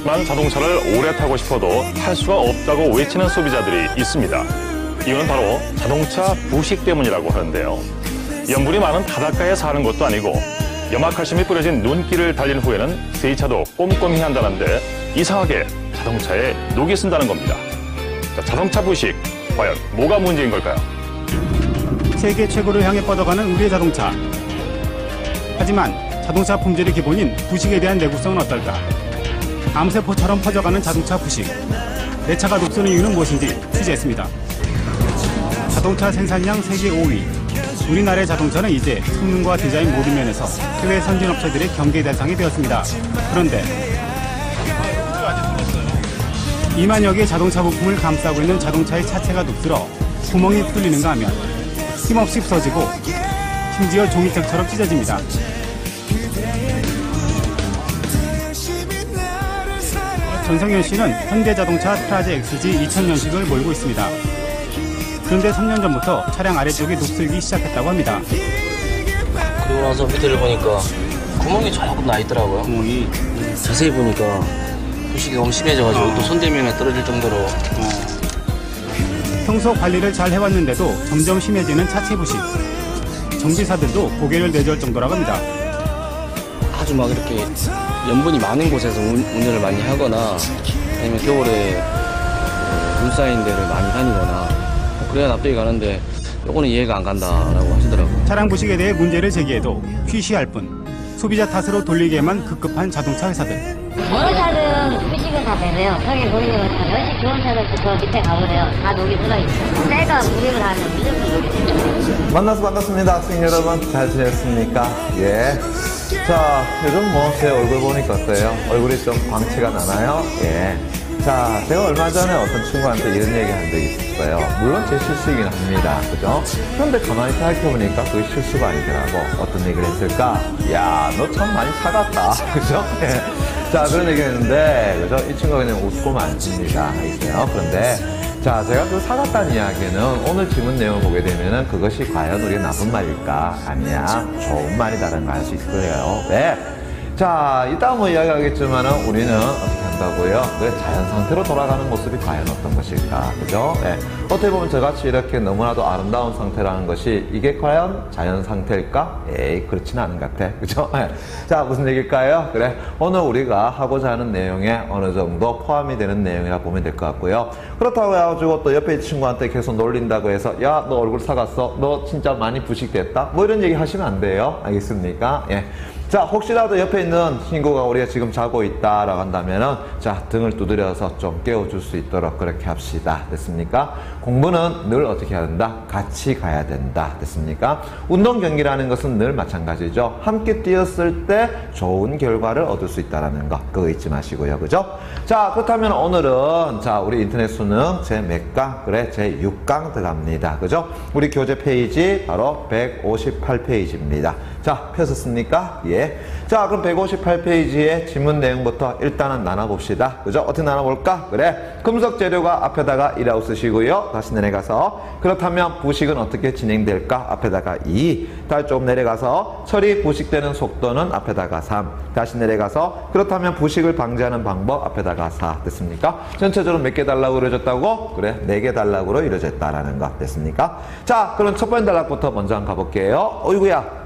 하지만 자동차를 오래 타고 싶어도 탈 수가 없다고 외치는 소비자들이 있습니다. 이유는 바로 자동차 부식 때문이라고 하는데요. 염분이 많은 바닷가에 사는 것도 아니고 염화칼슘이 뿌려진 눈길을 달린 후에는 세차도 꼼꼼히 한다는데 이상하게 자동차에 녹이 쓴다는 겁니다. 자, 자동차 부식, 과연 뭐가 문제인 걸까요? 세계 최고를 향해 뻗어가는 우리의 자동차. 하지만 자동차 품질의 기본인 부식에 대한 내구성은 어떨까? 암세포처럼 퍼져가는 자동차 부식. 내 차가 녹슬는 이유는 무엇인지 취재했습니다. 자동차 생산량 세계 5위. 우리나라의 자동차는 이제 성능과 디자인 모든 면에서 해외 선진 업체들의 경계 대상이 되었습니다. 그런데 2만여 개의 자동차 부품을 감싸고 있는 자동차의 차체가 녹슬어 구멍이 뚫리는가 하면 힘없이 부서지고 심지어 종이책처럼 찢어집니다. 전성현 씨는 현대자동차 트라제 XG 2000년식을 몰고 있습니다. 그런데 3년 전부터 차량 아래쪽이 녹슬기 시작했다고 합니다. 그러고 나서 밑에를 보니까 구멍이 조금 나 있더라고요. 구멍이 자세히 보니까 부식이 너무 심해져가지고 또 손대면 떨어질 정도로. 평소 관리를 잘 해왔는데도 점점 심해지는 차체 부식. 정비사들도 고개를 내절 정도라고 합니다. 아주 막 이렇게 염분이 많은 곳에서 운전을 많이 하거나 아니면 겨울에 눈 쌓인 데를 많이 다니거나 그래야 납득이 가는데 요거는 이해가 안 간다라고 하시더라고요. 차량 부식에 대해 문제를 제기해도 쉬쉬할 뿐 소비자 탓으로 돌리기에만 급급한 자동차 회사들. 어느 차든 부식은 다 되세요. 저기 보이는 것처럼 연식 좋은 차들부터 밑에 가보세요. 다 녹이 묻어있어요. 때가 무빙을 하면 무조건 녹이 되죠. 만나서 반갑습니다. 학생 여러분 잘 지냈습니까? 예. 자, 요즘 뭐 제 얼굴 보니까 어때요? 얼굴이 좀 광채가 나나요? 예. 자, 제가 얼마 전에 어떤 친구한테 이런 얘기 한 적이 있었어요. 물론 제 실수이긴 합니다. 그죠? 그런데 가만히 생각해보니까 그게 실수가 아니더라고. 어떤 얘기를 했을까? 야, 너 참 많이 사갔다. 그죠? 예. 자, 그런 얘기 했는데, 그죠? 이 친구가 그냥 웃고만 있습니다. 있어요. 그런데, 자, 제가 그 사갔다는 이야기는 오늘 질문 내용을 보게 되면은 그것이 과연 우리의 나쁜 말일까? 아니야. 좋은 말이다라는 걸 알 수 있을 거예요. 왜? 자, 이따 뭐 이야기하겠지만은 우리는 어떻게 한다고요? 그 자연 상태로 돌아가는 모습이 과연 어떤 것일까? 그죠? 네. 어떻게 보면 저같이 이렇게 너무나도 아름다운 상태라는 것이 이게 과연 자연 상태일까? 에이, 그렇지는 않은 것 같아. 그죠? 네. 자, 무슨 얘기일까요? 그래. 오늘 우리가 하고자 하는 내용에 어느 정도 포함이 되는 내용이라 보면 될 것 같고요. 그렇다고 해가지고 또 옆에 친구한테 계속 놀린다고 해서 야, 너 얼굴 사갔어? 너 진짜 많이 부식됐다? 뭐 이런 얘기 하시면 안 돼요. 알겠습니까? 예. 자, 혹시라도 옆에 있는 친구가 우리가 지금 자고 있다라고 한다면은 자, 등을 두드려서 좀 깨워줄 수 있도록 그렇게 합시다. 됐습니까? 공부는 늘 어떻게 해야 된다? 같이 가야 된다. 됐습니까? 운동 경기라는 것은 늘 마찬가지죠. 함께 뛰었을 때 좋은 결과를 얻을 수 있다는 거. 그거 잊지 마시고요. 그죠? 자, 그렇다면 오늘은 자, 우리 인터넷 수능 제 몇 강? 그래, 제 6강 들어갑니다. 그죠? 우리 교재 페이지 바로 158페이지입니다. 자, 펴셨습니까? 예. 자, 그럼 158페이지의 지문 내용부터 일단은 나눠봅시다. 그죠? 어떻게 나눠볼까? 그래. 금속 재료가 앞에다가 1이라고 쓰시고요. 다시 내려가서. 그렇다면 부식은 어떻게 진행될까? 앞에다가 2. 다시 좀 내려가서 처리 부식되는 속도는 앞에다가 3. 다시 내려가서 그렇다면 부식을 방지하는 방법 앞에다가 4. 됐습니까? 전체적으로 몇 개 단락으로 이루어졌다고? 그래. 4개 단락으로 이루어졌다라는 거. 됐습니까? 자, 그럼 첫 번째 단락부터 먼저 한번 가볼게요. 어이구야.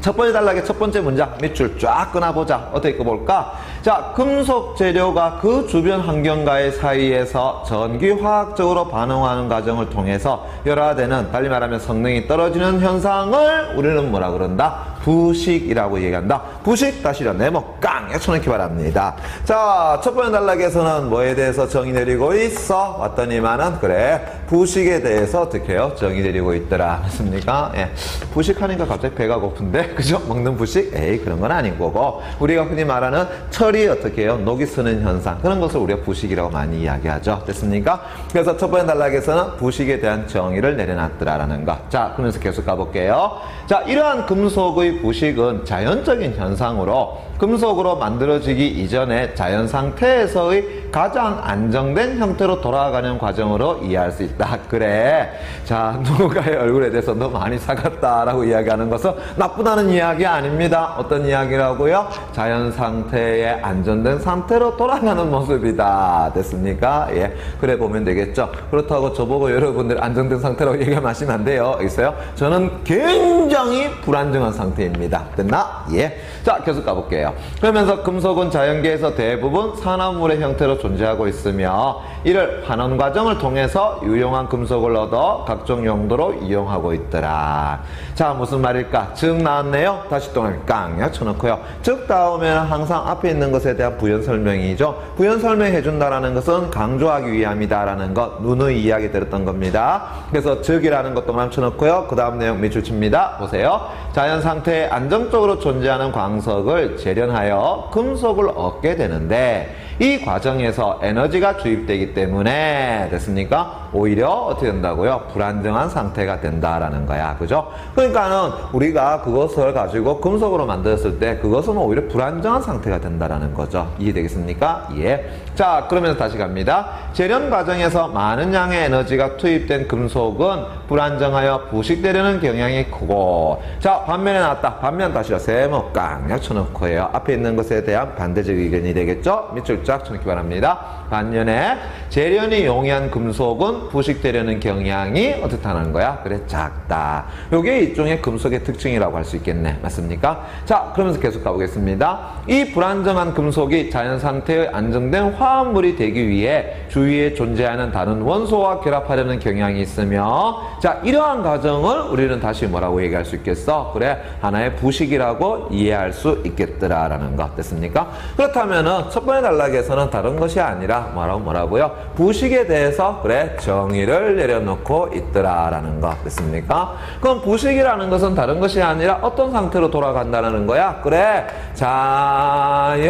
첫 번째 단락의 첫 번째 문장 밑줄 쫙 끊어보자. 어떻게 읽어볼까? 자, 금속 재료가 그 주변 환경과의 사이에서 전기화학적으로 반응하는 과정을 통해서 열화되는, 달리 말하면 성능이 떨어지는 현상을 우리는 뭐라 그런다? 부식이라고 얘기한다. 부식 다시 네모 깡 쳐넣기 바랍니다. 자, 첫 번째 단락에서는 뭐에 대해서 정의 내리고 있어? 왔더니만은 그래, 부식에 대해서 어떻게 해요? 정의 내리고 있더라. 맞습니까? 예. 부식하니까 갑자기 배가 고픈데, 그죠? 먹는 부식? 에이, 그런 건 아닌 거고, 우리가 흔히 말하는 철이 어떻게 해요? 녹이 쓰는 현상, 그런 것을 우리가 부식이라고 많이 이야기하죠. 됐습니까? 그래서 첫 번째 단락에서는 부식에 대한 정의를 내려놨더라라는 거. 자, 그러면서 계속 가볼게요. 자, 이러한 금속의 금속의 부식은 자연적인 현상으로 금속으로 만들어지기 이전에 자연 상태에서의 가장 안정된 형태로 돌아가는 과정으로 이해할 수 있다. 그래. 자, 누군가의 얼굴에 대해서 너 많이 사갔다라고 이야기하는 것은 나쁘다는 이야기 아닙니다. 어떤 이야기라고요? 자연 상태의 안정된 상태로 돌아가는 모습이다. 됐습니까? 예. 그래 보면 되겠죠. 그렇다고 저보고 여러분들 안정된 상태라고 얘기하시면 안 돼요. 있어요? 저는 굉장히 불안정한 상태입니다. 됐나? 예. 자, 계속 가볼게요. 그러면서 금속은 자연계에서 대부분 산화물의 형태로 존재하고 있으며 이를 환원 과정을 통해서 유용한 금속을 얻어 각종 용도로 이용하고 있더라. 자, 무슨 말일까? 즉 나왔네요. 다시 또 깡 쳐놓고요. 즉 다음에는 항상 앞에 있는 것에 대한 부연 설명이죠. 부연 설명해 준다라는 것은 강조하기 위함이다라는 것, 누누이 이야기 들었던 겁니다. 그래서 즉이라는 것도 맞춰놓고요. 그 다음 내용 밑줄 칩니다. 보세요. 자연 상태에 안정적으로 존재하는 광석을 재련하여 금속을 얻게 되는데 이 과정에서 에너지가 주입되기 때문에 됐습니까? 오히려 어떻게 된다고요? 불안정한 상태가 된다라는 거야. 그죠? 그러니까는 우리가 그것을 가지고 금속으로 만들었을 때 그것은 오히려 불안정한 상태가 된다라는 거죠. 이해되겠습니까? 예. 자, 그러면서 다시 갑니다. 재련 과정에서 많은 양의 에너지가 투입된 금속은 불안정하여 부식되려는 경향이 크고, 자, 반면에 나왔다. 반면 다시요. 세모 깡 쳐놓고요. 앞에 있는 것에 대한 반대적 의견이 되겠죠? 밑줄 쫙 쳐놓기 바랍니다. 반면에 재련이 용이한 금속은 부식되려는 경향이 어떻다는 거야? 그래, 작다. 요게 일종의 금속의 특징이라고 할 수 있겠네. 맞습니까? 자, 그러면서 계속 가보겠습니다. 이 불안정한 금속이 자연 상태의 안정된 화합물이 되기 위해 주위에 존재하는 다른 원소와 결합하려는 경향이 있으며, 자, 이러한 과정을 우리는 다시 뭐라고 얘기할 수 있겠어? 그래, 하나의 부식이라고 이해할 수 있겠더라라는 거. 됐습니까? 그렇다면은 첫 번째 단락에서는 다른 것이 아니라 뭐라고요? 부식에 대해서 그래, 정의를 내려놓고 있더라라는 거. 됐습니까? 그럼 부식이라는 것은 다른 것이 아니라 어떤 상태로 돌아간다는 거야? 그래, 자연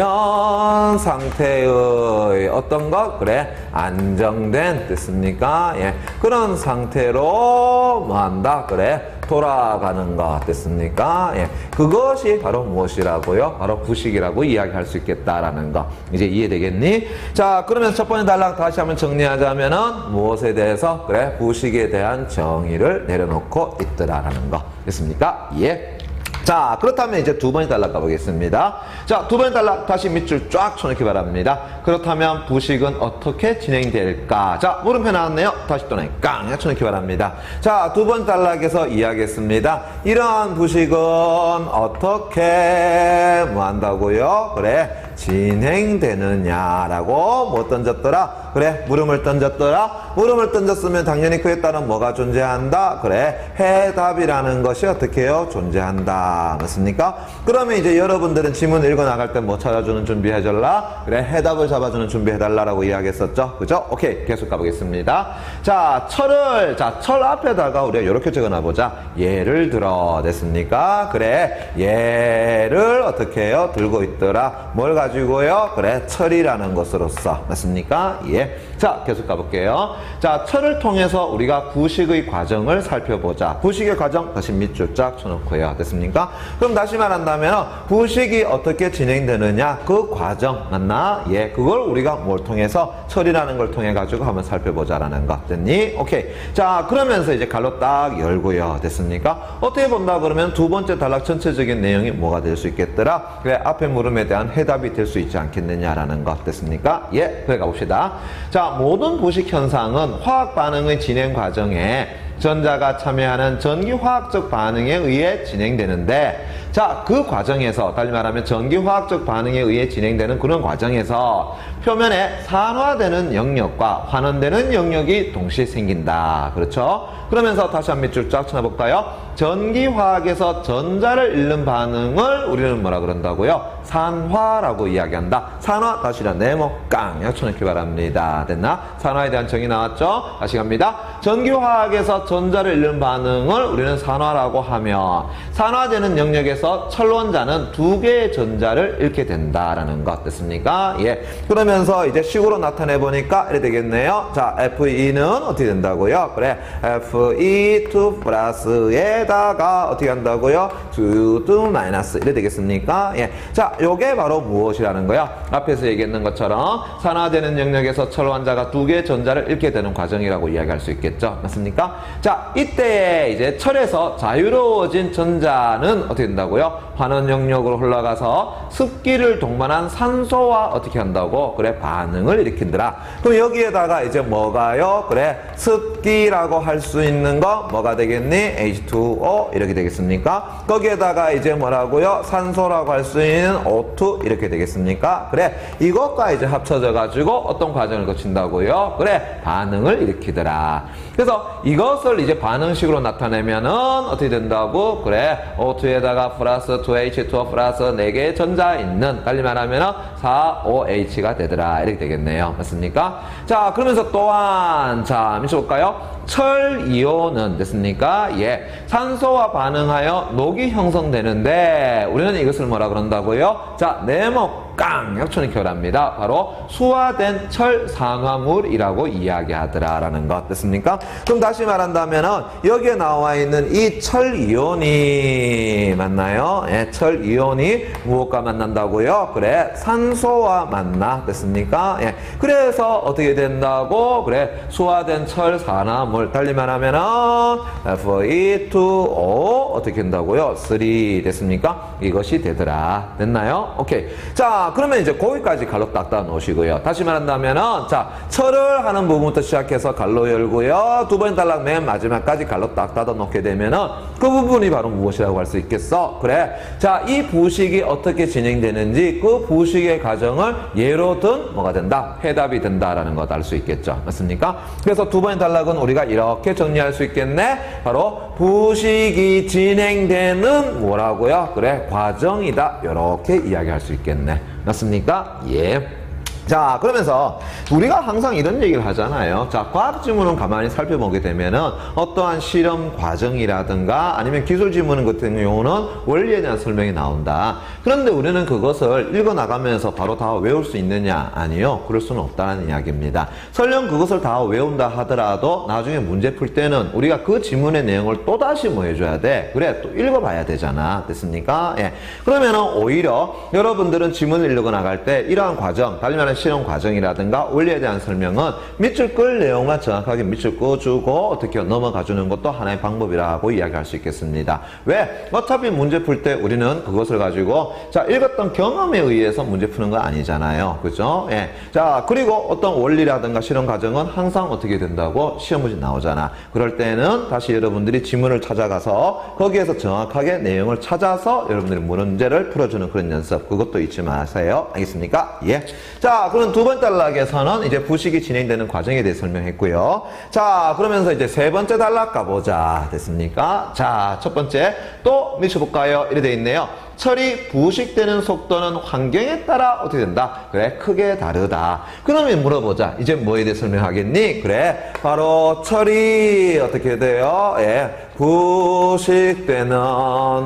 상태의 어떤 것? 그래, 안정된, 됐습니까? 예, 그런 상태로 뭐한다? 그래, 돌아가는 것. 됐습니까? 예, 그것이 바로 무엇이라고요? 바로 부식이라고 이야기할 수 있겠다라는 거. 이제 이해되겠니? 자, 그러면 첫 번째 단락 다시 한번 정리하자면은 무엇에 대해서? 그래, 부식에 대한 정의를 내려놓고 있더라라는 거. 됐습니까? 예. 자, 그렇다면 이제 두 번째 단락 가보겠습니다. 자, 두 번째 단락 다시 밑줄 쫙 쳐놓기 바랍니다. 그렇다면 부식은 어떻게 진행될까? 자, 물음표 나왔네요. 다시 또 깡 쳐놓기 바랍니다. 자, 두 번째 단락에서 이야기했습니다. 이러한 부식은 어떻게 뭐 한다고요? 그래, 진행되느냐라고 뭐 던졌더라? 그래, 물음을 던졌더라? 물음을 던졌으면 당연히 그에 따른 뭐가 존재한다? 그래, 해답이라는 것이 어떻게 해요? 존재한다. 맞습니까? 그러면 이제 여러분들은 지문 읽어 나갈 때 뭐 찾아주는 준비해달라? 그래, 해답을 잡아주는 준비해달라라고 이야기했었죠? 그죠? 오케이, 계속 가보겠습니다. 자, 철을, 자, 철 앞에다가 우리가 이렇게 적어놔보자. 예를 들어, 됐습니까? 그래, 얘를 어떻게 해요? 들고 있더라. 뭘 가지고요? 그래, 철이라는 것으로서. 맞습니까? 예. 자, 계속 가볼게요. 자, 철을 통해서 우리가 부식의 과정을 살펴보자. 부식의 과정, 다시 밑줄 쫙 쳐놓고요. 됐습니까? 그럼 다시 말한다면, 부식이 어떻게 진행되느냐? 그 과정, 맞나? 예. 그걸 우리가 뭘 통해서? 철이라는 걸 통해가지고 한번 살펴보자라는 거. 됐니? 오케이. 자, 그러면서 이제 갈로 딱 열고요. 됐습니까? 어떻게 본다 그러면 두 번째 단락 전체적인 내용이 뭐가 될 수 있겠더라? 그래, 앞에 물음에 대한 해답이 될 수 있지 않겠느냐라는 것. 됐습니까? 예. 그래 가봅시다. 자, 모든 부식 현상은 화학 반응의 진행 과정에 전자가 참여하는 전기화학적 반응에 의해 진행되는데, 자, 그 과정에서 달리 말하면 전기화학적 반응에 의해 진행되는 그런 과정에서 표면에 산화되는 영역과 환원되는 영역이 동시에 생긴다. 그렇죠? 그러면서 다시 한 밑줄 쫙 쳐볼까요? 전기화학에서 전자를 잃는 반응을 우리는 뭐라 그런다고요? 산화라고 이야기한다. 산화, 다시라 네모 깡 쳐놓기 바랍니다. 됐나? 산화에 대한 정의 나왔죠? 다시 갑니다. 전기화학에서 전자를 잃는 반응을 우리는 산화라고 하며, 산화되는 영역에서 철원자는 두 개의 전자를 잃게 된다라는 것. 됐습니까? 예. 그러면서 이제 식으로 나타내 보니까 이래 되겠네요. 자, Fe는 어떻게 된다고요? 그래, Fe2 플러스에 여기에다가 어떻게 한다고요? to 마이너스 이래 되겠습니까? 예. 자, 요게 바로 무엇이라는 거야? 앞에서 얘기했는 것처럼 산화되는 영역에서 철 원자가 두 개의 전자를 잃게 되는 과정이라고 이야기할 수 있겠죠. 맞습니까? 자, 이때에 이제 철에서 자유로워진 전자는 어떻게 된다고요? 환원 영역으로 흘러가서 습기를 동반한 산소와 어떻게 한다고? 그래, 반응을 일으킨더라. 그럼 여기에다가 이제 뭐가요? 그래, 습기라고 할 수 있는 거 뭐가 되겠니? H2O 이렇게 되겠습니까? 거기에다가 이제 뭐라고요? 산소라고 할 수 있는 O2 이렇게 되겠습니까? 그래, 이것과 이제 합쳐져 가지고 어떤 과정을 거친다고요? 그래, 반응을 일으키더라. 그래서 이것을 이제 반응식으로 나타내면은 어떻게 된다고? 그래, O2에다가 플러스 2H2O 플러스 4개의 전자 있는, 달리 말하면은 4OH가 되더라. 이렇게 되겠네요. 맞습니까? 자, 그러면서 또한, 자, 미쳐볼까요? 철 이온은 됐습니까? 예. 산소와 반응하여 녹이 형성되는데, 우리는 이것을 뭐라 그런다고요? 자, 네모깡 약촌이 결합니다. 바로 수화된 철 산화물이라고 이야기하더라라는 것 됐습니까? 그럼 다시 말한다면은 여기에 나와 있는 이 철 이온이 맞나요? 예, 철 이온이 무엇과 만난다고요? 그래, 산소와 만나 됐습니까? 예. 그래서 어떻게 된다고? 그래, 수화된 철 산화물, 달리 말하면은 Fe2O 어떻게 된다고요? 3 됐습니까? 이것이 되더라. 됐나요? 오케이. 자, 그러면 이제 거기까지 갈로 딱 닫아 놓으시고요. 다시 말한다면은, 자, 철을 하는 부분부터 시작해서 갈로 열고요. 두 번 단락 맨 마지막까지 갈로 딱 닫아 놓게 되면은 그 부분이 바로 무엇이라고 할 수 있겠어? 그래. 자, 이 부식이 어떻게 진행되는지 그 부식의 과정을 예로 든 뭐가 된다? 해답이 된다라는 것 알 수 있겠죠. 맞습니까? 그래서 두 번의 단락은 우리가 이렇게 정리할 수 있겠네. 바로 부식이 진행되는 뭐라고요? 그래, 과정이다. 이렇게 이야기할 수 있겠네. 맞습니까? 예. 자, 그러면서 우리가 항상 이런 얘기를 하잖아요. 자, 과학 지문은 가만히 살펴보게 되면은 어떠한 실험 과정이라든가 아니면 기술 지문 같은 경우는 원리에 대한 설명이 나온다. 그런데 우리는 그것을 읽어 나가면서 바로 다 외울 수 있느냐? 아니요. 그럴 수는 없다는 이야기입니다. 설령 그것을 다 외운다 하더라도 나중에 문제 풀 때는 우리가 그 지문의 내용을 또다시 뭐 해줘야 돼? 그래, 또 읽어봐야 되잖아. 됐습니까? 예. 그러면은 오히려 여러분들은 지문을 읽어 나갈 때 이러한 과정, 달리 말하면 실험 과정이라든가 원리에 대한 설명은 밑줄 끌 내용만 정확하게 밑줄 꺼주고 어떻게 넘어가주는 것도 하나의 방법이라고 이야기할 수 있겠습니다. 왜? 어차피 문제 풀 때 우리는 그것을 가지고 자, 읽었던 경험에 의해서 문제 푸는 거 아니잖아요. 그죠? 예. 자, 그리고 어떤 원리라든가 실험 과정은 항상 어떻게 된다고? 시험 문제 나오잖아. 그럴 때는 다시 여러분들이 지문을 찾아가서 거기에서 정확하게 내용을 찾아서 여러분들이 문제를 풀어주는 그런 연습, 그것도 잊지 마세요. 알겠습니까? 예. 자, 그럼 두 번째 단락에서는 이제 부식이 진행되는 과정에 대해 설명했고요. 자, 그러면서 이제 세 번째 단락 가보자. 됐습니까? 자, 첫 번째 또 미쳐볼까요? 이래 돼 있네요. 철이 부식되는 속도는 환경에 따라 어떻게 된다? 그래, 크게 다르다. 그러면 물어보자. 이제 뭐에 대해 설명하겠니? 그래, 바로 철이 어떻게 돼요? 예, 부식되는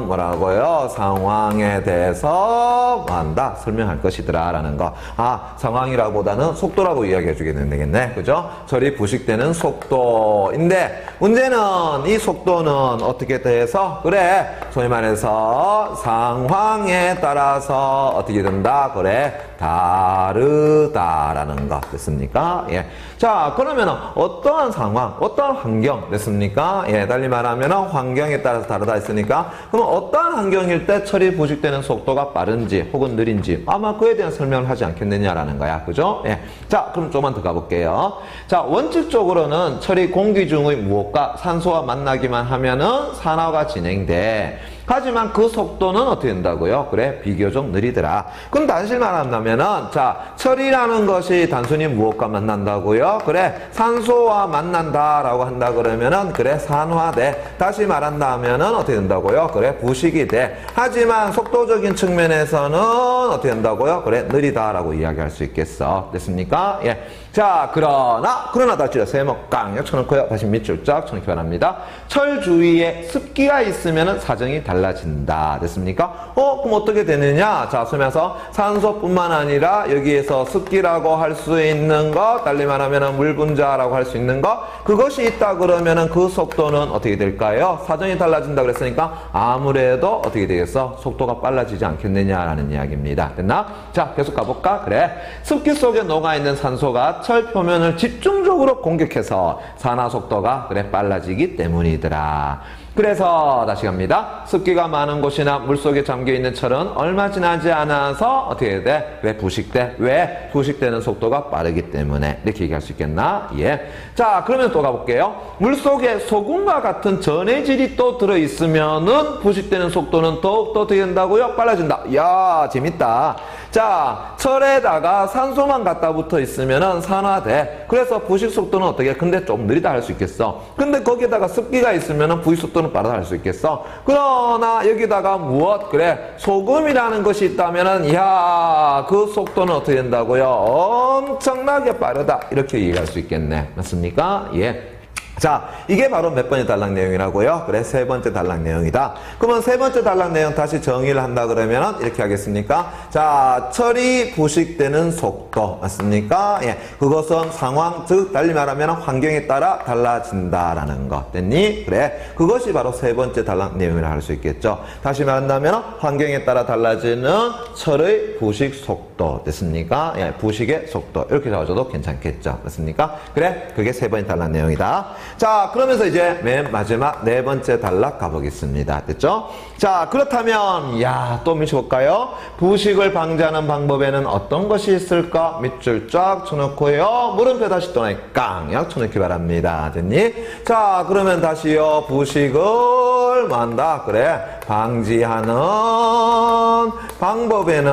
뭐라고요? 상황에 대해서 뭐 한다? 설명할 것이더라 라는 거. 아, 상황이라보다는 속도라고 이야기해 주겠는 되겠네. 그죠? 철이 부식되는 속도인데 문제는 이 속도는 어떻게 돼서 그래, 소위 말해서 상황에 따라서 어떻게 된다? 그래, 다르다라는 거 됐습니까? 예. 자, 그러면 어떠한 상황, 어떠한 환경 됐습니까? 예, 달리 말하면 환경에 따라서 다르다 했으니까 그럼 어떠한 환경일 때 철이 부식되는 속도가 빠른지 혹은 느린지 아마 그에 대한 설명을 하지 않겠느냐라는 거야. 그죠? 예. 자, 그럼 조금만 더 가볼게요. 자, 원칙적으로는 철이 공기 중의 무엇과 산소와 만나기만 하면은 산화가 진행돼. 하지만 그 속도는 어떻게 된다고요? 그래, 비교적 느리더라. 그럼 다시 말한다면은, 자, 철이라는 것이 단순히 무엇과 만난다고요? 그래, 산소와 만난다라고 한다 그러면은, 그래, 산화돼. 다시 말한다면은 어떻게 된다고요? 그래, 부식이 돼. 하지만 속도적인 측면에서는 어떻게 된다고요? 그래, 느리다라고 이야기할 수 있겠어. 됐습니까? 예. 자, 그러나 다시 세모 깡 쳐놓고요. 다시 밑줄 쫙 쳐놓기 바랍니다. 철 주위에 습기가 있으면은 사정이 달라. 달라진다. 됐습니까? 그럼 어떻게 되느냐? 자, 쓰면서 산소뿐만 아니라 여기에서 습기라고 할 수 있는 것, 달리 말하면 물 분자라고 할 수 있는 것, 그것이 있다 그러면은 그 속도는 어떻게 될까요? 사정이 달라진다 그랬으니까 아무래도 어떻게 되겠어? 속도가 빨라지지 않겠느냐라는 이야기입니다. 됐나? 자, 계속 가볼까? 그래. 습기 속에 녹아있는 산소가 철 표면을 집중적으로 공격해서 산화 속도가 그래 빨라지기 때문이더라. 그래서 다시 갑니다. 습기가 많은 곳이나 물속에 잠겨있는 철은 얼마 지나지 않아서 어떻게 돼? 왜 부식돼? 왜? 부식되는 속도가 빠르기 때문에. 이렇게 얘기할 수 있겠나? 예. 자, 그러면 또 가볼게요. 물속에 소금과 같은 전해질이 또 들어있으면은 부식되는 속도는 더욱더 어떻게 된다고요? 빨라진다. 이야, 재밌다. 자, 철에다가 산소만 갖다 붙어 있으면은 산화돼. 그래서 부식 속도는 어떻게? 근데 좀 느리다 할 수 있겠어. 근데 거기에다가 습기가 있으면은 부식 속도는 빠르다 할 수 있겠어. 그러나 여기다가 무엇? 그래, 소금이라는 것이 있다면은 이야, 그 속도는 어떻게 된다고요? 엄청나게 빠르다. 이렇게 얘기할 수 있겠네. 맞습니까? 예. 자, 이게 바로 몇 번째 단락 내용이라고요? 그래, 세 번째 단락 내용이다. 그러면 세 번째 단락 내용 다시 정의를 한다 그러면 이렇게 하겠습니까? 자, 철이 부식되는 속도, 맞습니까? 예, 그것은 상황, 즉 달리 말하면 환경에 따라 달라진다라는 것. 됐니? 그래, 그것이 바로 세 번째 단락 내용이라 할 수 있겠죠. 다시 말한다면 환경에 따라 달라지는 철의 부식 속도. 됐습니까? 예, 부식의 속도. 이렇게 잡아줘도 괜찮겠죠. 맞습니까? 그래, 그게 세 번째 단락 내용이다. 자, 그러면서 이제 맨 마지막 네 번째 단락 가보겠습니다. 됐죠? 자, 그렇다면 또 미쳐볼까요? 부식을 방지하는 방법에는 어떤 것이 있을까? 밑줄 쫙 쳐놓고요. 물음표 다시 또 깡약 쳐놓기 바랍니다. 됐니? 자, 그러면 다시요. 부식을 뭐한다? 그래, 방지하는 방법에는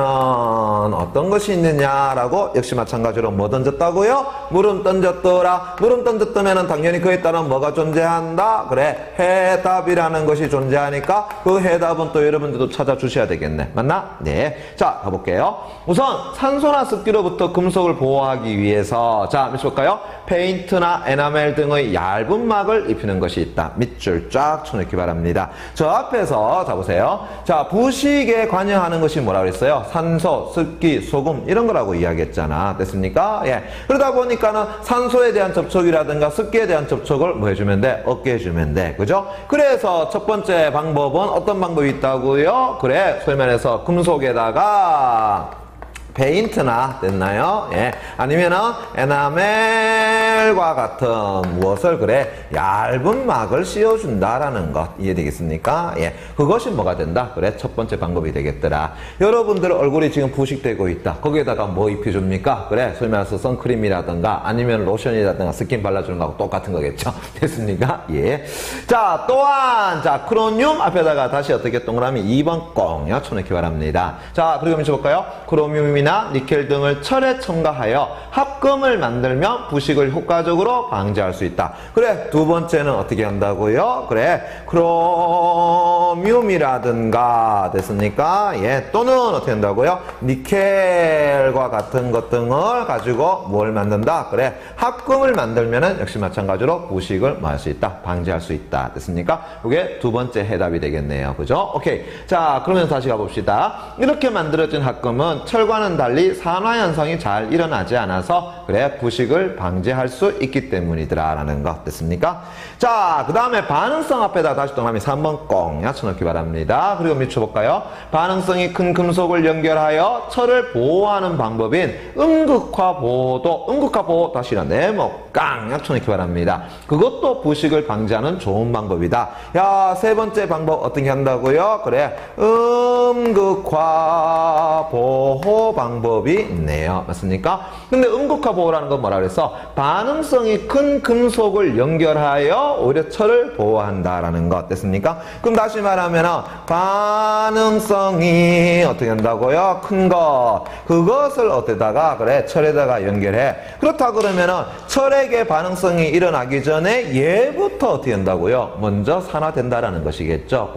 어떤 것이 있느냐라고 역시 마찬가지로 뭐 던졌다고요? 물음 던졌더라. 물음 던졌다면 당연히 그에 따라 뭐가 존재한다? 그래, 해답이라는 것이 존재하니까 그 해답은 또 여러분들도 찾아주셔야 되겠네. 맞나? 네. 자, 가볼게요. 우선 산소나 습기로부터 금속을 보호하기 위해서 자, 볼까요? 페인트나 에나멜 등의 얇은 막을 입히는 것이 있다. 밑줄 쫙 쳐놓기 바랍니다. 저 앞에서 자 보세요. 자, 부식에 관여하는 것이 뭐라고 그랬어요? 산소, 습기, 소금 이런 거라고 이야기했잖아. 됐습니까? 예. 그러다 보니까는 산소에 대한 접촉이라든가 습기에 대한 접촉을 뭐 해주면 돼? 없게 해주면 돼. 그죠? 그래서 첫 번째 방법은 어떤 방법이 있다고요? 그래, 소위 말해서 금속에다가 페인트나 됐나요? 예. 아니면은 에나멜과 같은 무엇을 그래 얇은 막을 씌워준다라는 것 이해되겠습니까? 예. 그것이 뭐가 된다? 그래 첫 번째 방법이 되겠더라. 여러분들 얼굴이 지금 부식되고 있다. 거기에다가 뭐 입혀줍니까? 그래 소위 말해서 선크림이라든가 아니면 로션이라든가 스킨 발라주는 거하고 똑같은 거겠죠? 됐습니까? 예. 자, 또한 자 크로뇽 앞에다가 다시 어떻게 동그라미 2번 꽁 쳐놓기 바랍니다. 자, 그리고 한번 볼까요? 크로뇽이 니켈 등을 철에 첨가하여 합금을 만들면 부식을 효과적으로 방지할 수 있다. 그래, 두 번째는 어떻게 한다고요? 그래, 크로뇽이라든가 됐습니까? 예, 또는 어떻게 한다고요? 니켈과 같은 것 등을 가지고 뭘 만든다? 그래, 합금을 만들면은 역시 마찬가지로 부식을 뭐 할 수 있다? 방지할 수 있다. 됐습니까? 이게 두 번째 해답이 되겠네요. 그죠? 오케이. 자, 그러면 다시 가봅시다. 이렇게 만들어진 합금은 철과는 달리 산화 현상이 잘 일어나지 않아서 그래 부식을 방지할 수 있기 때문이더라 라는 거 됐습니까? 자, 그 다음에 반응성 앞에다 다시 동그라미 3번 꽁 쳐놓기 바랍니다. 그리고 밑쳐볼까요? 반응성이 큰 금속을 연결하여 철을 보호하는 방법인 음극화 보호도 음극화 보호 다시 네모 깡 쳐놓기 바랍니다. 그것도 부식을 방지하는 좋은 방법이다. 야, 세 번째 방법 어떻게 한다고요? 그래 음극화 보호 방법이 있네요. 맞습니까? 근데 음극화 보호라는 건 뭐라 그랬어? 반응성이 큰 금속을 연결하여 오히려 철을 보호한다라는 것 됐습니까? 그럼 다시 말하면 반응성이 어떻게 한다고요? 큰 것 그것을 어디다가 그래 철에다가 연결해. 그렇다 그러면은 철에게 반응성이 일어나기 전에 얘부터 어떻게 한다고요? 먼저 산화된다라는 것이겠죠.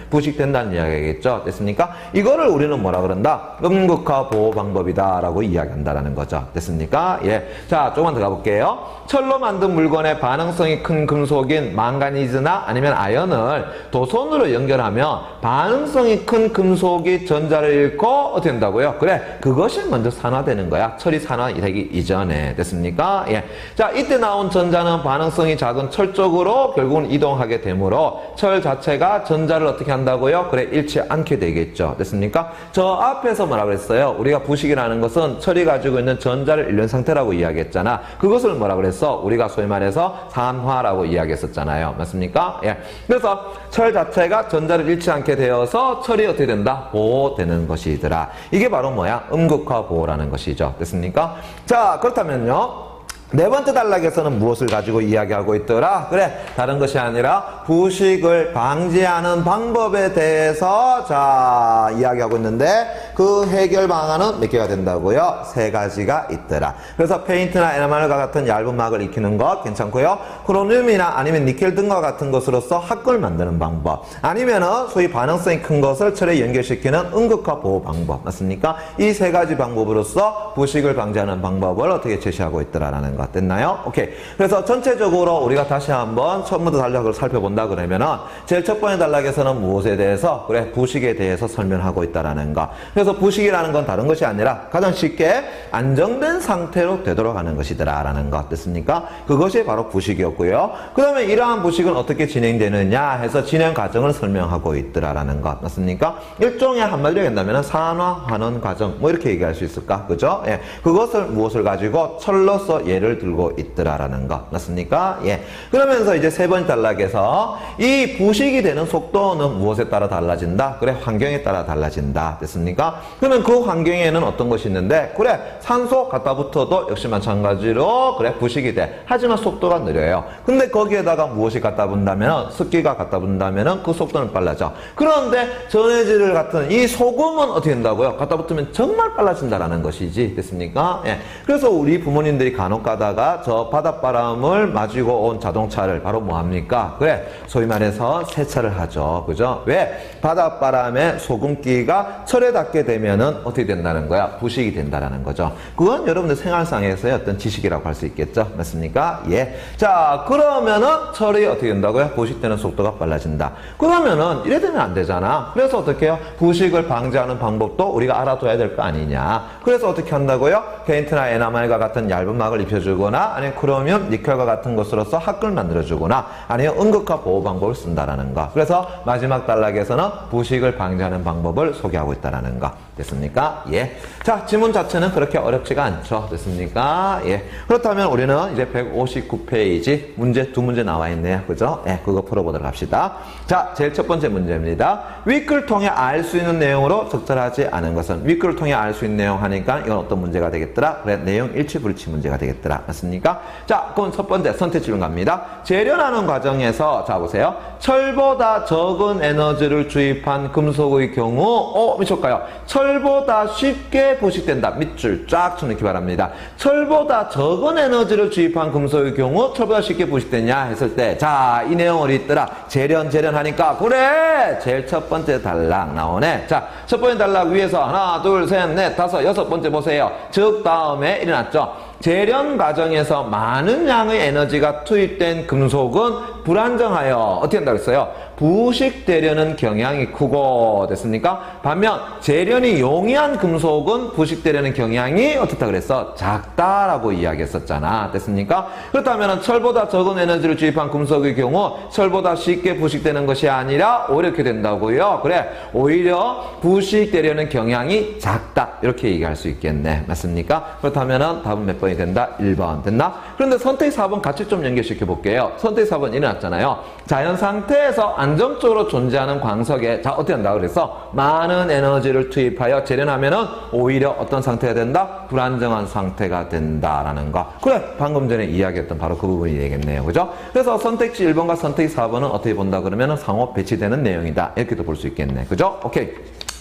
부식된다는 이야기겠죠. 됐습니까? 이거를 우리는 뭐라 그런다? 음극화 보호 보호 방법이다라고 이야기한다라는 거죠. 됐습니까? 예. 자, 조금만 더 가볼게요. 철로 만든 물건에 반응성이 큰 금속인 망가니즈나 아니면 아연을 도선으로 연결하면 반응성이 큰 금속이 전자를 잃고 어떻게 된다고요? 그래, 그것이 먼저 산화되는 거야. 철이 산화되기 이전에. 됐습니까? 예. 자, 이때 나온 전자는 반응성이 작은 철 쪽으로 결국은 이동하게 되므로 철 자체가 전자를 어떻게 한다고요? 그래, 잃지 않게 되겠죠. 됐습니까? 저 앞에서 뭐라 그랬어요? 우리가 부식이라는 것은 철이 가지고 있는 전자를 잃는 상태라고 이야기했잖아. 그것을 뭐라 그랬어? 우리가 소위 말해서 산화라고 이야기했었잖아요. 맞습니까? 예. 그래서 철 자체가 전자를 잃지 않게 되어서 철이 어떻게 된다? 보호되는 것이더라. 이게 바로 뭐야? 음극화 보호라는 것이죠. 됐습니까? 자, 그렇다면요. 네 번째 단락에서는 무엇을 가지고 이야기하고 있더라? 그래, 다른 것이 아니라 부식을 방지하는 방법에 대해서 자 이야기하고 있는데 그 해결 방안은 몇 개가 된다고요? 3가지가 있더라. 그래서 페인트나 에나멜과 같은 얇은 막을 익히는 것 괜찮고요. 크로뮴이나 아니면 니켈 등과 같은 것으로서 합금을 만드는 방법, 아니면은 소위 반응성이 큰 것을 철에 연결시키는 음극화 보호 방법, 맞습니까? 이 3가지 방법으로서 부식을 방지하는 방법을 어떻게 제시하고 있더라라는 것. 됐나요? 오케이. 그래서 전체적으로 우리가 다시 한번 처음부터 단락을 살펴본다 그러면은 제일 첫 번째 단락에서는 무엇에 대해서? 그래, 부식에 대해서 설명하고 있다라는 거. 그래서 부식이라는 건 다른 것이 아니라 가장 쉽게 안정된 상태로 되도록 하는 것이더라라는 것. 됐습니까? 그것이 바로 부식이었고요. 그 다음에 이러한 부식은 어떻게 진행되느냐 해서 진행 과정을 설명하고 있더라라는 것. 맞습니까? 일종의 한마디로 얘기한다면 산화 환원 과정 뭐 이렇게 얘기할 수 있을까? 그죠? 예. 그것을 무엇을 가지고 철로서 예를 들고 있더라라는 것. 맞습니까? 예. 그러면서 이제 세 번째 단락에서 이 부식이 되는 속도는 무엇에 따라 달라진다? 그래, 환경에 따라 달라진다. 됐습니까? 그러면 그 환경에는 어떤 것이 있는데, 그래, 산소 갖다 붙어도 역시 마찬가지로 그래, 부식이 돼. 하지만 속도가 느려요. 근데 거기에다가 무엇이 갖다 붙는다면, 습기가 갖다 붙는다면 그 속도는 빨라져. 그런데 전해질 같은 이 소금은 어떻게 된다고요? 갖다 붙으면 정말 빨라진다라는 것이지. 됐습니까? 예. 그래서 우리 부모님들이 간혹 가다가 저 바닷바람을 맞고 온 자동차를 바로 뭐 합니까? 그래, 소위 말해서 세차를 하죠. 그죠? 왜? 바닷바람에 소금기가 철에 닿게 되면은 어떻게 된다는 거야? 부식이 된다는 거죠. 그건 여러분들 생활상에서의 어떤 지식이라고 할 수 있겠죠? 맞습니까? 예. 자, 그러면은 철이 어떻게 된다고요? 부식되는 속도가 빨라진다. 그러면은 이래 되면 안 되잖아. 그래서 어떻게 해요? 부식을 방지하는 방법도 우리가 알아둬야 될 거 아니냐. 그래서 어떻게 한다고요? 페인트나 에나멜과 같은 얇은 막을 입혀주거나 아니면 크로뮴, 니켈과 같은 것으로서 합금을 만들어주거나 아니면 음극화 보호 방법을 쓴다라는 거. 그래서 마지막 단락에서는 부식을 방지하는 방법을 소개하고 있다라는 거. 됐습니까? 예. 자, 지문 자체는 그렇게 어렵지가 않죠. 됐습니까? 예. 그렇다면 우리는 이제 159페이지 문제 2문제 나와 있네요. 그죠? 예, 그거 풀어보도록 합시다. 자, 제일 첫 번째 문제입니다. 위크를 통해 알 수 있는 내용으로 적절하지 않은 것은, 위크를 통해 알 수 있는 내용 하니까 이건 어떤 문제가 되겠더라? 그래, 내용 일치 불치 문제가 되겠더라. 맞습니까? 자, 그럼 첫 번째 선택 질문 갑니다. 재련하는 과정에서 자 보세요. 철보다 적은 에너지를 주입한 금속의 경우 미쳐볼까요? 철보다 쉽게 부식된다. 밑줄 쫙 쳐넣기 바랍니다. 철보다 적은 에너지를 주입한 금속의 경우 철보다 쉽게 부식되냐 했을 때, 자, 이 내용 어디 있더라? 재련하니까 그래, 제일 첫 번째 단락 나오네. 자, 첫 번째 단락 위에서 하나, 둘, 셋, 넷, 다섯, 여섯 번째 보세요. 즉 다음에 일어났죠. 재련 과정에서 많은 양의 에너지가 투입된 금속은 불안정하여 어떻게 한다고 했어요? 부식되려는 경향이 크고, 됐습니까? 반면 재련이 용이한 금속은 부식되려는 경향이 어떻다 그랬어? 작다라고 이야기했었잖아. 됐습니까? 그렇다면 철보다 적은 에너지를 주입한 금속의 경우 철보다 쉽게 부식되는 것이 아니라 오히려 이렇게 된다고요. 그래, 오히려 부식되려는 경향이 작다, 이렇게 얘기할 수 있겠네. 맞습니까? 그렇다면 답은 몇 번이 된다? 1번. 됐나? 그런데 선택 4번 같이 좀 연결시켜 볼게요. 선택 4번 일어났잖아요. 자연 상태에서 안정적으로 존재하는 광석에 자 어떻게 한다 그래서 많은 에너지를 투입하여 재련하면은 오히려 어떤 상태가 된다? 불안정한 상태가 된다라는 거. 그래, 방금 전에 이야기했던 바로 그 부분이 되겠네요. 그죠? 그래서 선택지 1번과 선택지 4번은 어떻게 본다 그러면은 상호 배치되는 내용이다, 이렇게도 볼 수 있겠네. 그죠? 오케이.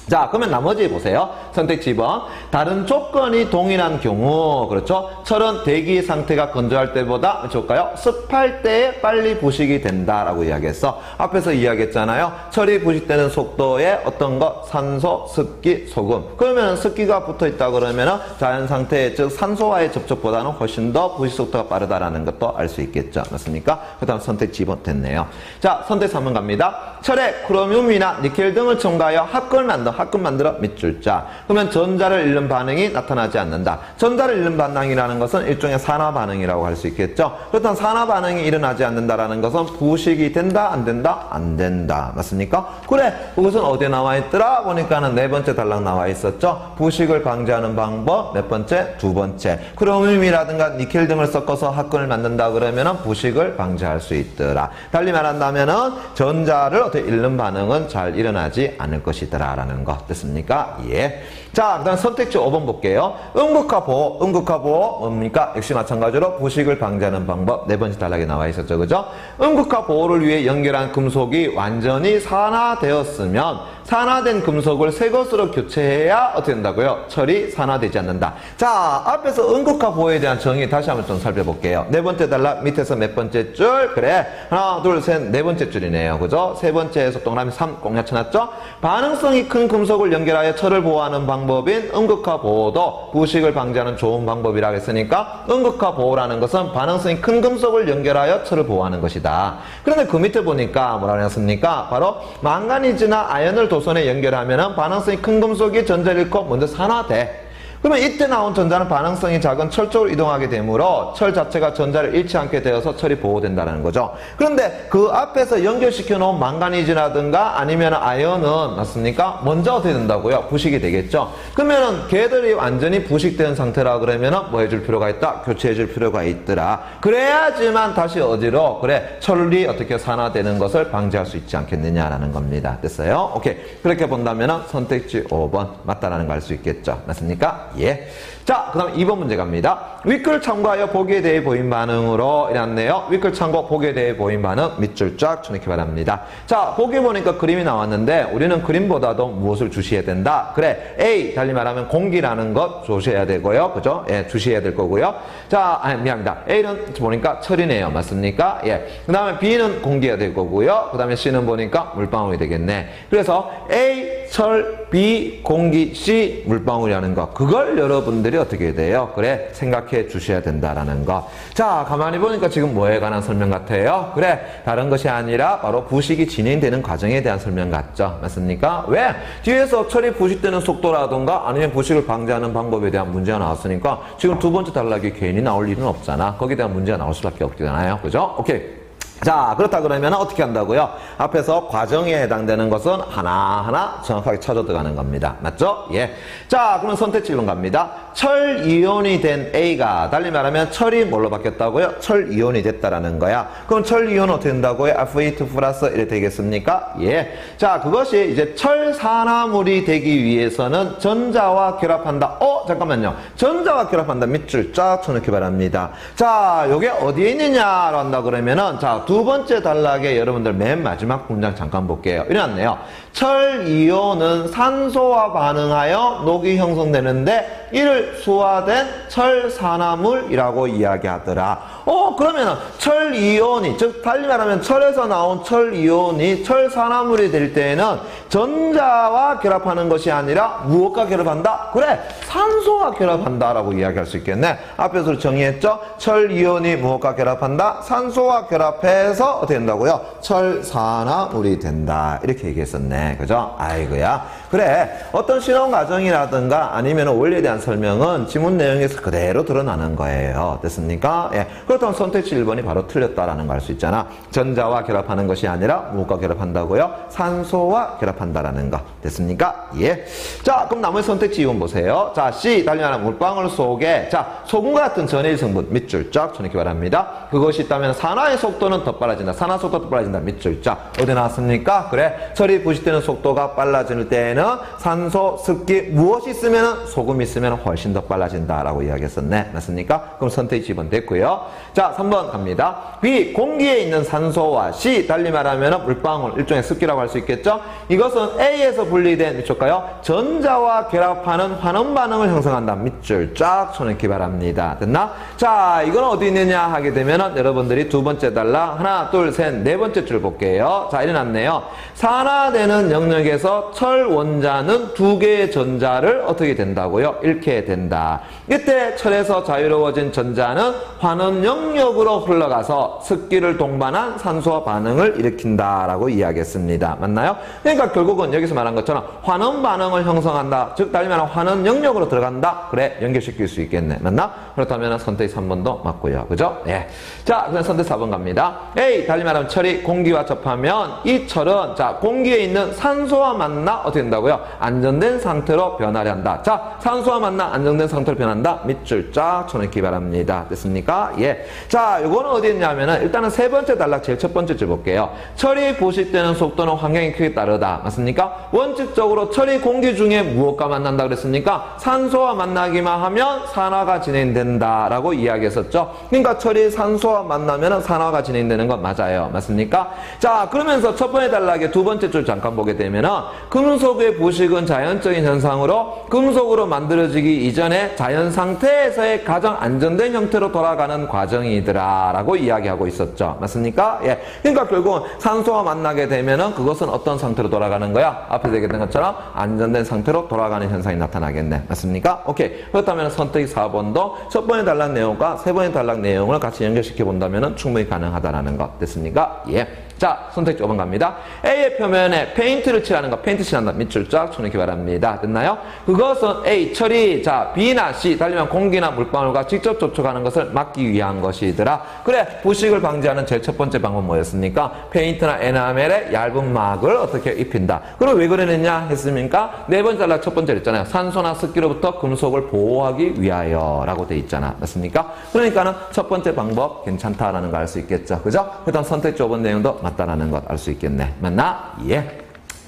자, 그러면 나머지 보세요. 선택지 2번. 다른 조건이 동일한 경우, 그렇죠? 철은 대기 상태가 건조할 때보다, 좋을까요? 습할 때에 빨리 부식이 된다라고 이야기했어. 앞에서 이야기했잖아요. 철이 부식되는 속도에 어떤 것? 산소, 습기, 소금. 그러면 습기가 붙어 있다 그러면은 자연 상태, 즉 산소와의 접촉보다는 훨씬 더 부식 속도가 빠르다라는 것도 알 수 있겠죠. 맞습니까? 그 다음 선택지 2번 됐네요. 자, 선택 3번 갑니다. 철에 크로뮴이나 니켈 등을 첨가하여 합금 만들어 밑줄자. 그러면 전자를 잃는 반응이 나타나지 않는다. 전자를 잃는 반응이라는 것은 일종의 산화 반응이라고 할 수 있겠죠. 그렇다면 산화 반응이 일어나지 않는다라는 것은 부식이 된다, 안 된다? 안 된다. 맞습니까? 그래, 그것은 어디에 나와 있더라? 보니까는 네 번째 단락 나와 있었죠. 부식을 방지하는 방법 몇 번째? 두 번째. 크로뮴이라든가 니켈 등을 섞어서 합금을 만든다 그러면은 부식을 방지할 수 있더라. 달리 말한다면은 전자를 어떻게 잃는 반응은 잘 일어나지 않을 것이더라라는 거. 됐습니까? 예. 자, 그 다음 선택지 5번 볼게요. 음극화 보호 뭡니까? 역시 마찬가지로 부식을 방지하는 방법 네 번째 단락에 나와 있었죠. 그죠? 음극화 보호를 위해 연결한 금속이 완전히 산화되었으면 산화된 금속을 새 것으로 교체해야 어떻게 된다고요? 철이 산화되지 않는다. 자, 앞에서 음극화 보호에 대한 정의 다시 한번 좀 살펴볼게요. 네 번째 단락 밑에서 몇 번째 줄? 그래. 하나, 둘, 셋, 네 번째 줄이네요. 그죠? 세 번째에서 동그라미 3 꼭 맞춰놨죠? 반응성이 큰 금속을 연결하여 철을 보호하는 방법인 음극화 보호도 부식을 방지하는 좋은 방법이라고 했으니까 음극화 보호라는 것은 반응성이 큰 금속을 연결하여 철을 보호하는 것이다. 그런데 그 밑에 보니까 뭐라고 했습니까? 바로 망가니즈나 아연을 도선에 연결하면 반응성이 큰 금속이 전자를 잃고 먼저 산화돼. 그러면 이때 나온 전자는 반응성이 작은 철 쪽으로 이동하게 되므로 철 자체가 전자를 잃지 않게 되어서 철이 보호된다는 거죠. 그런데 그 앞에서 연결시켜 놓은 망가니즈라든가 아니면 아연은 맞습니까? 먼저 어떻게 된다고요? 부식이 되겠죠. 그러면은 걔들이 완전히 부식된 상태라 그러면은 뭐 해줄 필요가 있다? 교체해 줄 필요가 있더라. 그래야지만 다시 어디로? 그래, 철이 어떻게 산화되는 것을 방지할 수 있지 않겠느냐라는 겁니다. 됐어요? 오케이. 그렇게 본다면은 선택지 5번 맞다라는 걸 알 수 있겠죠. 맞습니까? 예. 자, 그 다음 2번 문제 갑니다. 윗글 참고하여 보기에 대해 보인 반응으로 이랬네요. 윗글 참고 보기에 대해 보인 반응 밑줄 쫙 쳐넣기 바랍니다. 자, 보기 보니까 그림이 나왔는데 우리는 그림보다도 무엇을 주시해야 된다? 그래, A, 달리 말하면 공기라는 것 주시해야 되고요. 그죠? 예, 주시해야 될 거고요. 자, 미안합니다. A는 보니까 철이네요. 맞습니까? 예. 그 다음에 B는 공기가 될 거고요. 그 다음에 C는 보니까 물방울이 되겠네. 그래서 A, 철, B, 공기, C, 물방울이라는 거. 그걸 여러분들이 어떻게 돼요? 그래, 생각해 주셔야 된다라는 거. 자, 가만히 보니까 지금 뭐에 관한 설명 같아요? 그래, 다른 것이 아니라 바로 부식이 진행되는 과정에 대한 설명 같죠? 맞습니까? 왜? 뒤에서 철이 부식되는 속도라든가 아니면 부식을 방지하는 방법에 대한 문제가 나왔으니까 지금 두 번째 단락이 괜히 나올 일은 없잖아. 거기에 대한 문제가 나올 수밖에 없잖아요. 그죠? 오케이. 자, 그렇다 그러면 어떻게 한다고요? 앞에서 과정에 해당되는 것은 하나하나 정확하게 찾아 들어가는 겁니다. 맞죠? 예. 자, 그러면 선택지 1번 갑니다. 철 이온이 된 A가 달리 말하면 철이 뭘로 바뀌었다고요? 철 이온이 됐다라는 거야. 그럼 철 이온은 어떻게 된다고요? Fe2 플러스 이렇게 되겠습니까? 예. 자, 그것이 이제 철 산화물이 되기 위해서는 전자와 결합한다. 잠깐만요. 전자와 결합한다. 밑줄 쫙 쳐넣기 바랍니다. 자, 요게 어디에 있느냐로 한다 그러면은 자, 두 번째 단락에 여러분들 맨 마지막 문장 잠깐 볼게요. 이래놨네요. 철 이온은 산소와 반응하여 녹이 형성되는데 이를 수화된 철 산화물이라고 이야기하더라. 그러면은 철 이온이, 즉 달리 말하면 철에서 나온 철 이온이 철 산화물이 될 때에는 전자와 결합하는 것이 아니라 무엇과 결합한다? 그래, 산소와 결합한다라고 이야기할 수 있겠네. 앞에서 정의했죠? 철 이온이 무엇과 결합한다? 산소와 결합해서 어떻게 된다고요? 철 산화물이 된다. 이렇게 얘기했었네. 그죠? 아이고야. 그래, 어떤 실험 과정이라든가 아니면 원리에 대한 설명은 지문 내용에서 그대로 드러나는 거예요. 됐습니까? 예. 그렇다면 선택지 1번이 바로 틀렸다라는 걸 알 수 있잖아. 전자와 결합하는 것이 아니라 무엇과 결합한다고요? 산소와 결합한다라는 거. 됐습니까? 예. 자, 그럼 나머지 선택지 2번 보세요. 자, C, 달리 말하면 물방울 속에 자, 소금과 같은 전해질 성분 밑줄 쫙 쳐넣기 바랍니다. 그것이 있다면 산화의 속도는 더 빨라진다. 산화 속도가 더 빨라진다. 밑줄 쫙. 어디 나왔습니까? 그래, 철이 부식되는 속도가 빨라질 때에는 되면은 산소, 습기 무엇이 있으면은 소금이 있으면 훨씬 더 빨라진다라고 이야기했었네. 맞습니까? 그럼 선택 지번 됐고요. 자, 3번 갑니다. B. 공기에 있는 산소와 C. 달리 말하면 물방울, 일종의 습기라고 할 수 있겠죠? 이것은 A에서 분리된 밑줄까요? 전자와 결합하는 환원 반응을 형성한다. 밑줄 쫙 쳐넣기 바랍니다. 됐나? 자, 이건 어디 있느냐 하게 되면은 여러분들이 두 번째 달락 하나, 둘, 셋, 네 번째 줄 볼게요. 자, 일어났네요. 산화되는 영역에서 철 원자는 두 개의 전자를 어떻게 된다고요? 잃게 된다. 이때 철에서 자유로워진 전자는 환원 영역으로 흘러가서 습기를 동반한 산소와 반응을 일으킨다라고 이야기했습니다. 맞나요? 그러니까 결국은 여기서 말한 것처럼 환원 반응을 형성한다. 즉 달리 말하면 환원 영역으로 들어간다. 그래, 연결시킬 수 있겠네. 맞나? 그렇다면 선택 3번도 맞고요. 그죠? 예. 자, 그럼 선택 4번 갑니다. A. 달리 말하면 철이 공기와 접하면 이 철은 자, 공기에 있는 산소와 만나 어떻게 된다고요? 안정된 상태로 변하려 한다. 자, 산소와 만나 안정된 상태로 변한다. 밑줄 쫙 쳐넣기 바랍니다. 됐습니까? 예. 자, 요거는 어디 있냐면은 일단은 세 번째 단락 제일 첫 번째 줄 볼게요. 철이 부식되는 속도는 환경의 크기에 따르다. 맞습니까? 원칙적으로 철이 공기 중에 무엇과 만난다 그랬습니까? 산소와 만나기만 하면 산화가 진행된다라고 이야기했었죠. 그러니까 철이 산소와 만나면 산화가 진행되는 건 맞아요. 맞습니까? 자, 그러면서 첫 번째 단락의 두 번째 줄 잠깐 보게 되면은 금속의 부식은 자연적인 현상으로 금속으로 만들어지기 이전에 자연 상태에서의 가장 안정된 형태로 돌아가는 과정이더라 라고 이야기하고 있었죠. 맞습니까? 예. 그러니까 결국은 산소와 만나게 되면은 그것은 어떤 상태로 돌아가는 거야? 앞에서 얘기했던 것처럼 안정된 상태로 돌아가는 현상이 나타나겠네. 맞습니까? 오케이. 그렇다면 선택 4번도 첫 번째 단락 내용과 세 번째 단락 내용을 같이 연결시켜 본다면 충분히 가능하다라는 것. 됐습니까? 예. 자, 선택 5번 갑니다. A의 표면에 페인트를 칠하는 거, 페인트 칠한다. 밑줄 쫙 쳐넣기 바랍니다. 됐나요? 그것은 A, 철이, 자, B나 C, 달리면 공기나 물방울과 직접 접촉하는 것을 막기 위한 것이더라. 그래, 부식을 방지하는 제일 첫 번째 방법은 뭐였습니까? 페인트나 에나멜에 얇은 막을 어떻게 입힌다. 그럼 왜 그러느냐 했습니까? 네 번째 단락 첫 번째 했잖아요. 산소나 습기로부터 금속을 보호하기 위하여 라고 돼 있잖아. 맞습니까? 그러니까는 첫 번째 방법 괜찮다라는 걸 알 수 있겠죠. 그죠? 일단 선택 5번 내용도 맞다라는 것 알 수 있겠네. 맞나? 예.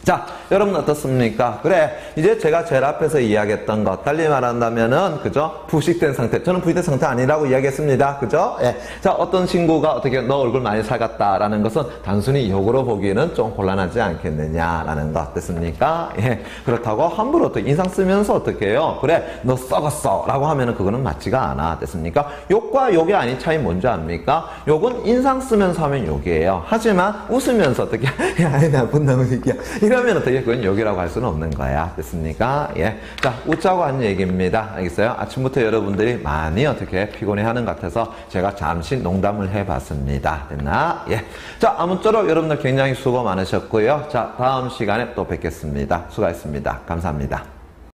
자, 여러분 어떻습니까? 그래, 이제 제가 제일 앞에서 이야기했던 것, 달리 말한다면은, 그죠? 부식된 상태. 저는 부식된 상태 아니라고 이야기했습니다. 그죠? 예. 자, 어떤 친구가 어떻게 너 얼굴 많이 살갔다라는 것은 단순히 욕으로 보기에는 좀 곤란하지 않겠느냐라는 것. 됐습니까? 예. 그렇다고 함부로 또 인상 쓰면서 어떻게 해요? 그래, 너 썩었어. 라고 하면은 그거는 맞지가 않아. 됐습니까? 욕과 욕이 아닌 차이 뭔지 압니까? 욕은 인상 쓰면서 하면 욕이에요. 하지만 웃으면서 어떻게, 야, 나쁜 놈의 새끼야. 이러면 어떻게 그건 욕이라고 할 수는 없는 거야. 됐습니까? 예. 자, 웃자고 한 얘기입니다. 알겠어요? 아침부터 여러분들이 많이 어떻게 피곤해하는 것 같아서 제가 잠시 농담을 해봤습니다. 됐나? 예. 자, 아무쪼록 여러분들 굉장히 수고 많으셨고요. 자, 다음 시간에 또 뵙겠습니다. 수고하셨습니다. 감사합니다.